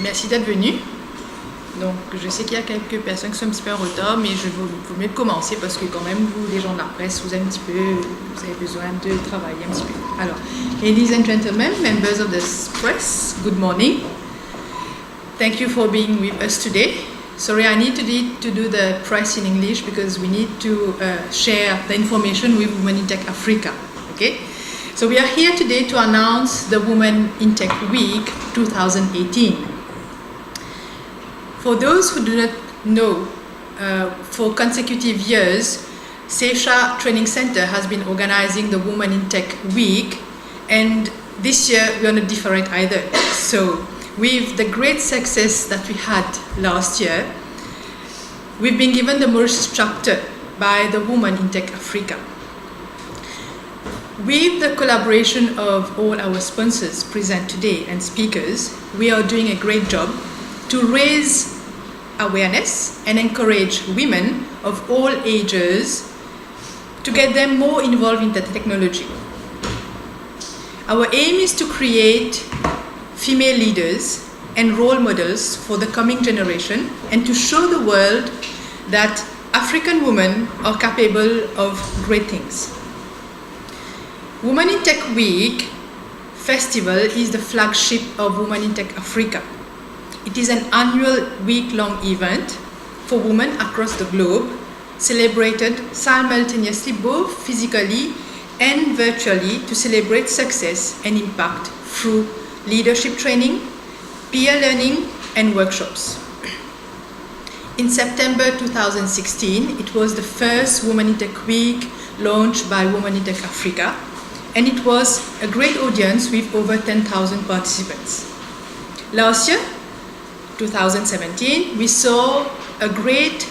Merci d'être venu. Donc, je sais qu'il y a quelques personnes qui sont un petit peu en retard, mais je vaut mieux commencer parce que quand même, vous, les gens de la presse, vous avez besoin de travailler un petit peu. Alors, ladies and gentlemen, members of the press, good morning. Thank you for being with us today. Sorry, I need to do the press in English because we need to share the information with Women in Tech Africa. Okay? So we are here today to announce the Women in Tech Week 2018. For those who do not know, for consecutive years, Seisha Training Center has been organizing the Women in Tech Week, and this year we are not different either. So with the great success that we had last year, we've been given the Maurice chapter by the Women in Tech Africa. With the collaboration of all our sponsors present today and speakers, we are doing a great job to raise awareness and encourage women of all ages to get them more involved in the technology. Our aim is to create female leaders and role models for the coming generation and to show the world that African women are capable of great things. Women in Tech Week Festival is the flagship of Women in Tech Africa. It is an annual week-long event for women across the globe, celebrated simultaneously both physically and virtually to celebrate success and impact through leadership training, peer learning, and workshops. In September 2016, it was the first Women in Tech Week launched by Women in Tech Africa, and it was a great audience with over 10,000 participants. Last year, 2017, we saw a great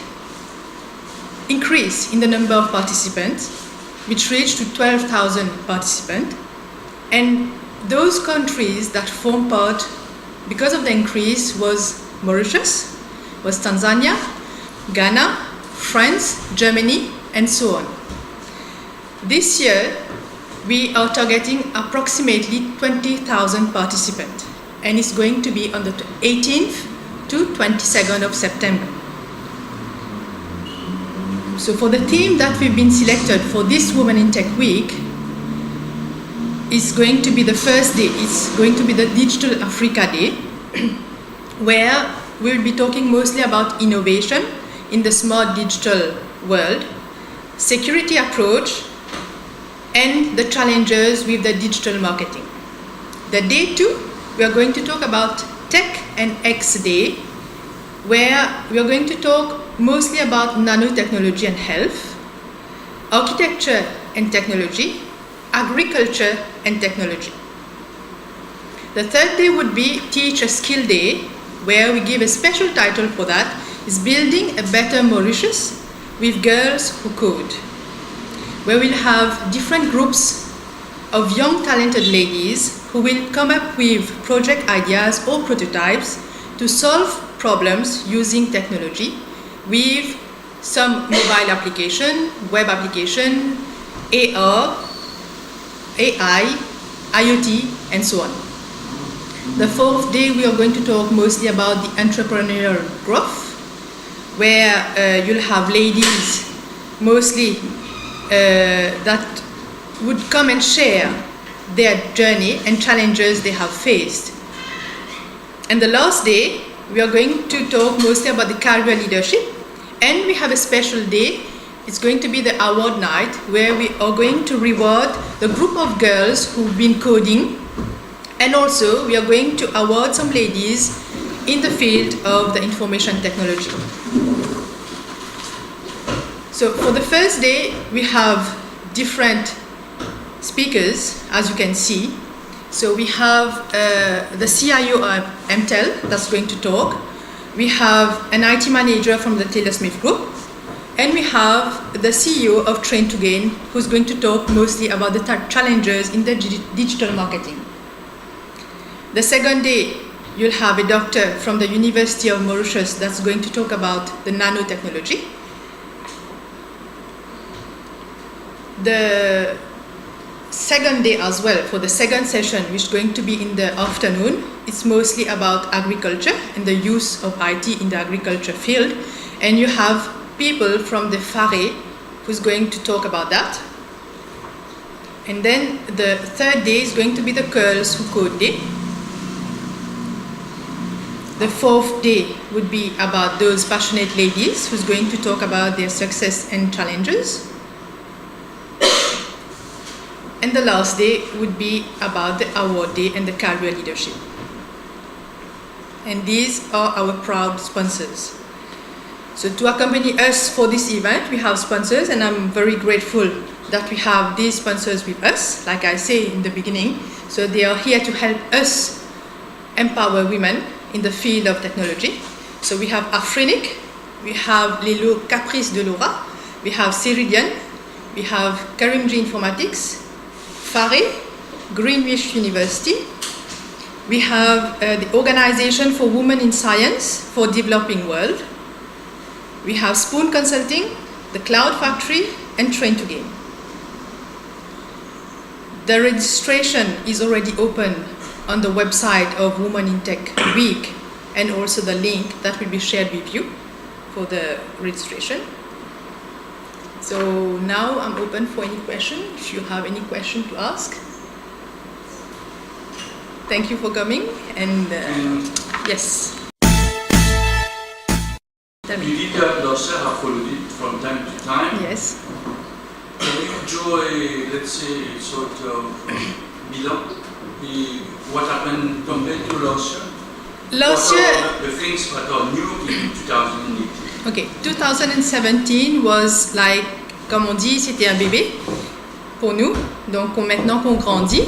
increase in the number of participants, which reached to 12,000 participants. And those countries that form part, because of the increase, was Mauritius, was Tanzania, Ghana, France, Germany, and so on. This year, we are targeting approximately 20,000 participants, and it's going to be on the 18th to 22nd of September. So for the theme that we've been selected for this Women in Tech Week, is going to be the first day. It's going to be the Digital Africa Day, where we'll be talking mostly about innovation in the smart digital world, security approach, and the challenges with the digital marketing. The day 2, we are going to talk about Tech and X Day, where we are going to talk mostly about nanotechnology and health, architecture and technology, agriculture and technology. The third day would be Teach a Skill Day, where we give a special title for that, is Building a Better Mauritius with Girls Who Code, where we'll have different groups of young talented ladies who will come up with project ideas or prototypes to solve problems using technology with some mobile application, web application, AR, AI, IoT, and so on. The fourth day, we are going to talk mostly about the entrepreneurial growth, where you'll have ladies mostly that would come and share their journey and challenges they have faced. And the last day, we are going to talk mostly about the career leadership, and we have a special day. It's going to be the award night, where we are going to reward the group of girls who've been coding, and also we are going to award some ladies in the field of the information technology. So for the first day, we have different speakers, as you can see. So we have the CIO of MTEL that's going to talk. We have an IT manager from the Taylor Smith Group. And we have the CEO of Train to Gain, who's going to talk mostly about the challenges in the digital marketing. The second day, you'll have a doctor from the University of Mauritius that's going to talk about the nanotechnology. The second day as well, for the second session, which is going to be in the afternoon, it's mostly about agriculture and the use of IT in the agriculture field. And you have people from the FARE who's going to talk about that. And then the third day is going to be the Girls Who Code Day. The fourth day would be about those passionate ladies who's going to talk about their success and challenges. And the last day would be about the award day and the career leadership. And these are our proud sponsors. So to accompany us for this event, we have sponsors, and I'm very grateful that we have these sponsors with us, like I say in the beginning. So they are here to help us empower women in the field of technology. So we have Afrinic, we have Les Caprices de Laura, we have Ceridian, we have Karimji Informatics, FARE, Greenwich University, we have the Organization for Women in Science for Developing World, we have Spoon Consulting, the Cloud Factory, and Train to Gain. The registration is already open on the website of Women in Tech Week, and also the link that will be shared with you for the registration. So now I'm open for any question, if you have any question to ask. Thank you for coming, and yes. You did that yourself, have followed it from time to time. Yes. Can you draw a, let's say, sort of bilan? What happened compared to last year? Last what year, are the things that are new in 2018? Okay, 2017 was like, comme on dit, c'était un bébé pour nous. Donc maintenant qu'on grandit.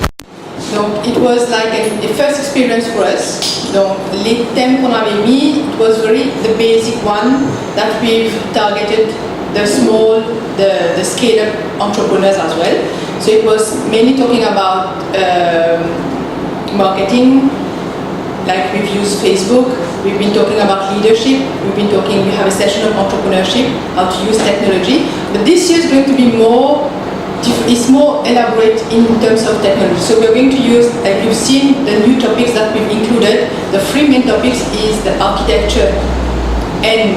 Donc it was like a first experience for us. Donc les thèmes qu'on avait mis, it was very the basic one that we've targeted the small, the scale-up entrepreneurs as well. So it was mainly talking about marketing, like we've used Facebook, we've been talking about leadership, we have a session of entrepreneurship, how to use technology. But this year is going to be more elaborate in terms of technology. So we're going to use, you've seen the new topics that we've included. The three main topics is the architecture and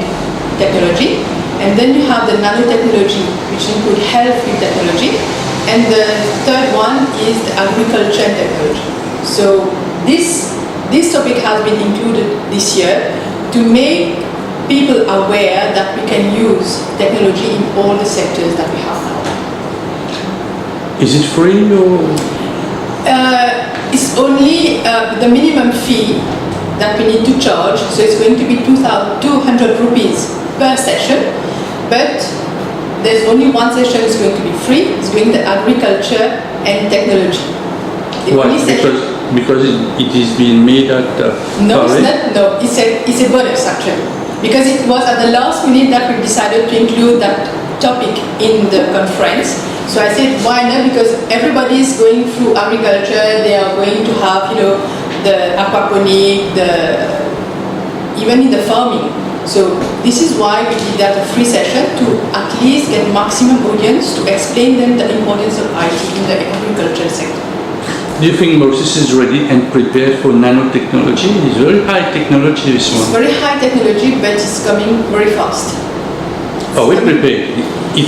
technology. And then you have the nanotechnology, which include health with technology. And the third one is the agriculture and technology. So this topic has been included this year to make people aware that we can use technology in all the sectors that we have now. Is it free or? It's only the minimum fee that we need to charge. So it's going to be 200 rupees per session. But there's only one session is going to be free. It's going to agriculture and technology. Why? Because it is being made at No, it's not. No, it's a bonus actually. Because it was at the last minute that we decided to include that topic in the conference. So I said, why not? Because everybody is going through agriculture. They are going to have, the aquaponic, even in the farming. So this is why we did that a free session to at least get maximum audience to explain them the importance of IT in the agricultural sector. Do you think Maurice is ready and prepared for nanotechnology? It's very high technology, this one. It's very high technology, but it's coming very fast. Are we prepared? You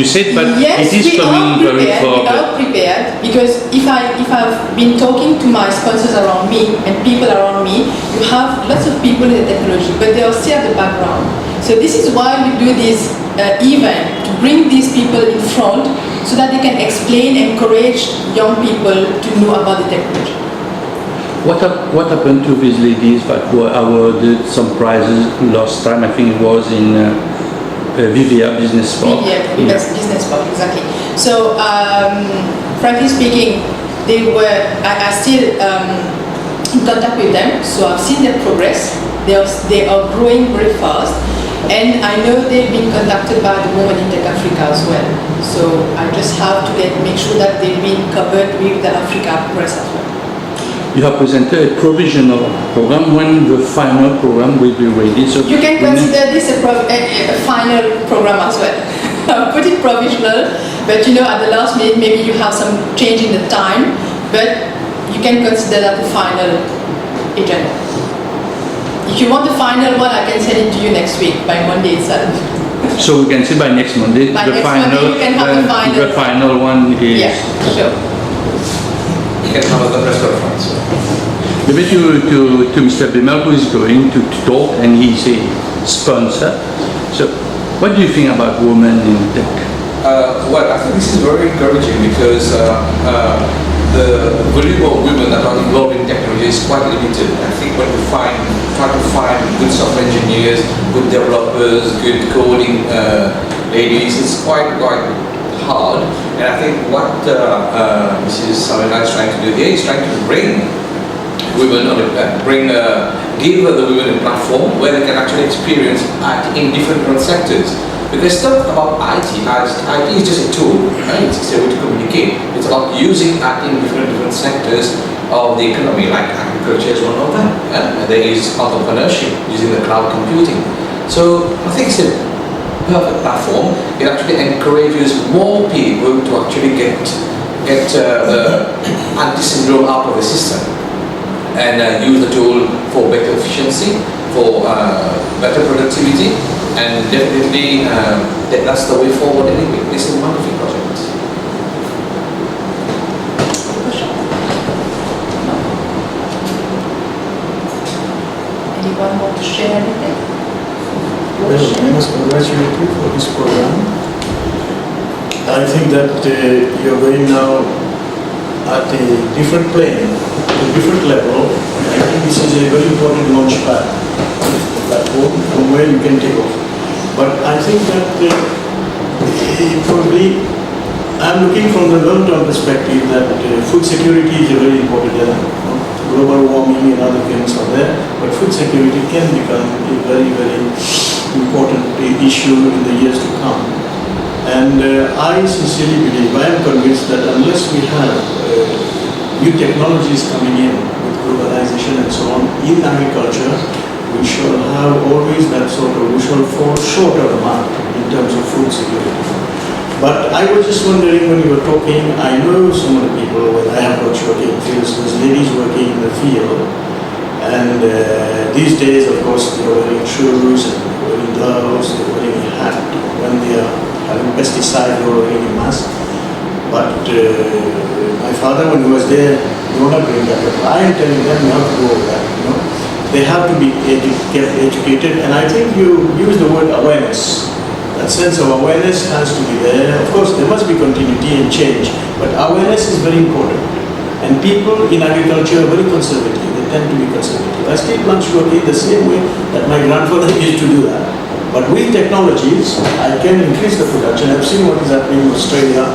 said, but yes, it is coming very far. We are prepared, because if I've been talking to my sponsors around me and people around me, you have lots of people in the technology, but they are still at the background. So this is why we do this event, to bring these people in front so that they can explain and encourage young people to know about the technology. What happened to these ladies that were awarded some prizes last time? I think it was in Vidéo Business Park. Vidéo Business Park, exactly. So, frankly speaking, I still in contact with them, so I've seen their progress. They are growing very fast, and I know they've been contacted by the Women in Tech Africa as well. So I just have to make sure that they've been covered with the Africa press as well. You have presented a provisional program when the final program will be ready. So you can consider this a final program as well. put it provisional, but you know, at the last minute, maybe you have some change in the time, but you can consider that the final agenda. If you want the final one, I can send it to you next week, by Monday itself. So we can see by next Monday. By next Monday, you can have the final one is. Yeah, sure. You can have the press conference. Maybe to Mr. Bemel, who is going to talk, and he's a sponsor. So, what do you think about women in tech? Well, I think this is very encouraging because the volume of women that are involved in technology is quite limited. I think when we try to find good software engineers, good developers, good coding ladies, it's quite hard. And I think what Mrs. Savina is trying to do here is trying to bring women on give the women a platform where they can actually experience IT in different sectors. Because it's not about IT, IT is just a tool, right? It's a way to communicate. It's about using IT in different sectors of the economy, like agriculture is one of them. And there is entrepreneurship using the cloud computing. So I think it's a perfect platform. It actually encourages more people to actually get the anti-syndrome out of the system and use the tool for better efficiency, for better productivity, and definitely that's the way forward anyway. This is a wonderful project. Anyone want to share anything? Well, I must congratulate you for this program. I think that you're going now at a different plane, a different level. I think this is a very important launch pad, platform from where you can take off. But I think that probably I'm looking from the long-term perspective that food security is a very important element. Global warming and other things are there, but food security can become a very, very important issue in the years to come. And I sincerely believe, I am convinced that unless we have new technologies coming in with globalization and so on in agriculture, we shall have always that sort of, we shall fall short of the mark in terms of food security. But I was just wondering when you were talking, I know some of the people, when I have watched working in fields, there's ladies working in the field, and these days, of course, they're wearing shoes, and they're wearing gloves, they're wearing a hat. When they are having pesticide, they're wearing a mask. But my father, when he was there, he was not doing that. But I am telling them, you have to go over that, you know. They have to be educated, and I think you use the word awareness. That sense of awareness has to be there. Of course, there must be continuity and change, but awareness is very important. And people in agriculture are very conservative. They tend to be conservative. I still plant sugarcane the same way that my grandfather used to do that. But with technologies, I can increase the production. I've seen what is happening in Australia,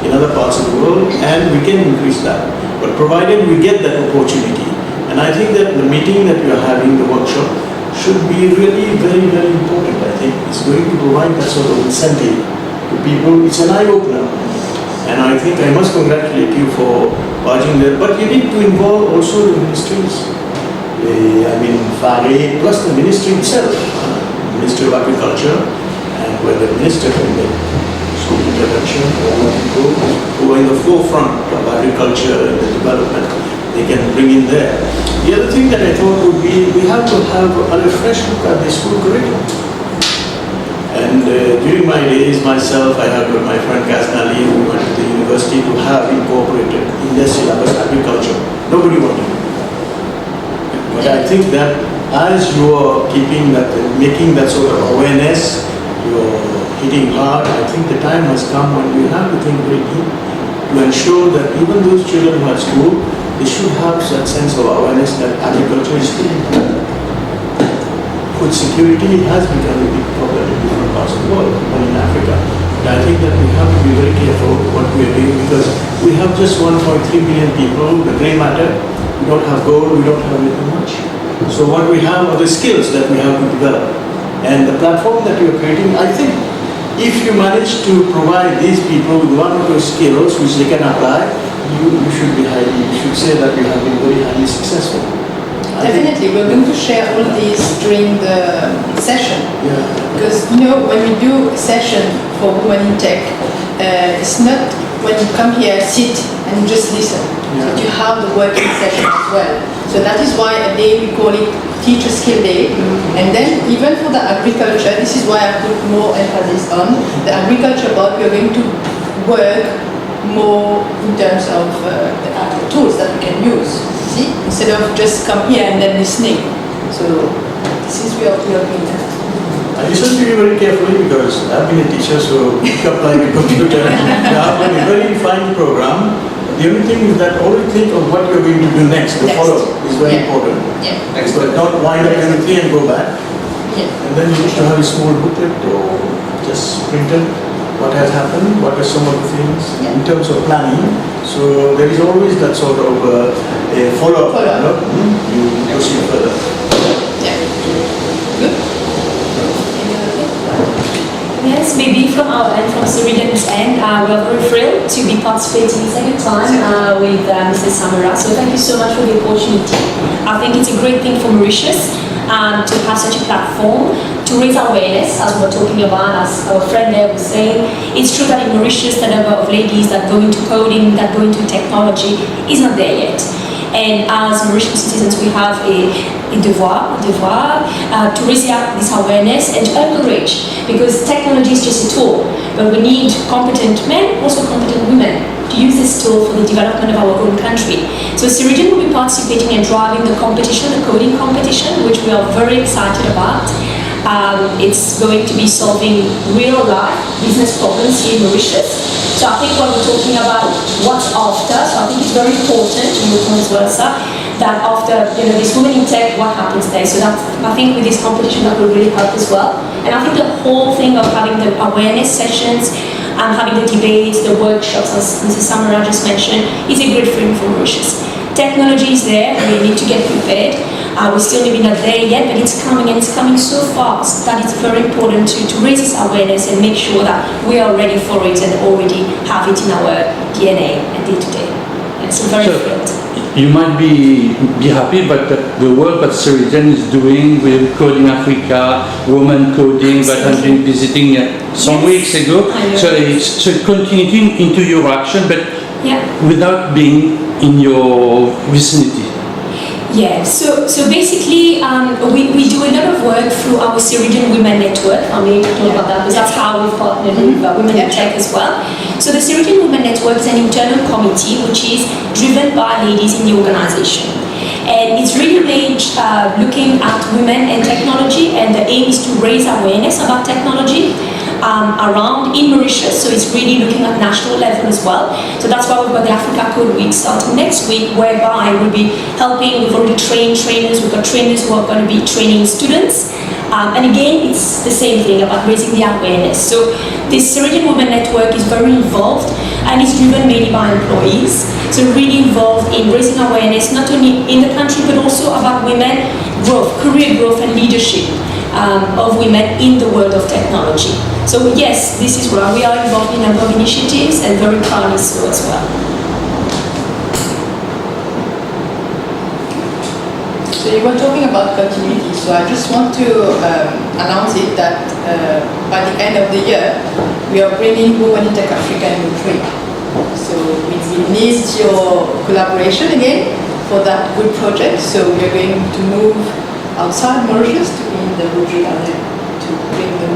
in other parts of the world, and we can increase that. But provided we get that opportunity. And I think that the meeting that we are having, the workshop, should be really very, very important. I think it's going to provide that sort of incentive to people. It's an eye-opener. And I think I must congratulate you for barging there. But you need to involve also the ministries. FARE plus the ministry itself, Ministry of Agriculture, and where the minister can make some intervention, or people who are in the forefront of agriculture and the development, they can bring in there. The other thing that I thought would be, we have to have a fresh look at the school curriculum. And during my days myself, I had with my friend Kaznali, who went to the university to have incorporated in their syllabus agriculture. Nobody wanted it. But I think that as you are keeping that, making that sort of awareness, you're hitting hard, I think the time has come when we have to think very deep to ensure that even those children who are at school, they should have that sense of awareness that agriculture is still important. Food security has become a big problem in different parts of the world, even in Africa. But I think that we have to be very careful what we are doing, because we have just 1.3 billion people, the grey matter, we don't have gold, we don't have anything much. So what we have are the skills that we have to develop. And the platform that we are creating, I think, if you manage to provide these people with one or two skills which they can apply, you should say that you have been very highly successful. Definitely, we're going to share all these during the session. Yeah. Because when we do a session for women in tech, it's not when you come here, sit and just listen. Yeah. But you have the working session as well. So that is why a day we call it Teacher Skill Day. And then even for the agriculture, this is why I put more emphasis on the agriculture part. We are going to work more in terms of the tools that we can use. See, instead of just come here and then listening. So this is where we are doing that. I listen to you very carefully because I've been a teacher, so pick up like a computer. You have a very fine program. The only thing is that always think of what you're going to do next. The follow is very important. Yeah. But not wind up everything and go back. Yeah. And then you need to have a small booklet or just printed what has happened, what are some of the things in terms of planning. So there is always that sort of a follow-up. You proceed further. Yeah. Good. Yes, maybe from our end, from Ceridian's end, we are very thrilled to be participating second time with Mrs. Samara. So thank you so much for the opportunity. I think it's a great thing for Mauritius to have such a platform to raise awareness, as we were talking about, as our friend there was saying. It's true that in Mauritius, the number of ladies that go into coding, that go into technology, is not there yet. And as Mauritian citizens, we have a devoir to raise this awareness and to encourage, because technology is just a tool, but we need competent men, also competent women, to use this tool for the development of our own country. So Ceridian will be participating and driving the competition, the coding competition, which we are very excited about. It's going to be solving real-life business problems here in Mauritius. So I think when we're talking about what's after, so I think it's very important, to your point as well, sir, that after this women in tech, what happens there? So that I think with this competition that will really help as well. And I think the whole thing of having the awareness sessions and having the debates, the workshops, as Mrs. Samara just mentioned, is a great thing for Mauritius. Technology is there, we need to get prepared. We're still maybe not there yet, but it's coming, and it's coming so fast that it's very important to raise this awareness and make sure that we are ready for it and already have it in our DNA and day-to-day. So very thrilled. You might be happy, but the work that Ceridian is doing with Coding Africa, Women Coding, that I've been visiting some weeks ago, so it's continuing into your action, but without being in your vicinity. Yeah, so basically we do a lot of work through our Ceridian Women Network. I mean, talk about that because that's how we've partnered with Women in Tech as well. So the Ceridian Women Network is an internal committee which is driven by ladies in the organization. And it's really made looking at women and technology, and the aim is to raise awareness about technology around in Mauritius, so it's really looking at national level as well. So that's why we've got the Africa Code Week starting next week, whereby we'll be helping, we've already trained trainers, we've got trainers who are going to be training students. And again, it's the same thing about raising the awareness. So this Ceridian Women Network is very involved, and it's driven mainly by employees. So really involved in raising awareness, not only in the country, but also about women growth, career growth and leadership of women in the world of technology. So yes, this is where we are involved in a number of initiatives, and very proudly so as well. So you were talking about continuity, so I just want to announce it that by the end of the year, we are bringing Women in Tech Africa in Madrid. So we need your collaboration again for that good project. So we are going to move outside Mauritius to be in the Madrid area to bring the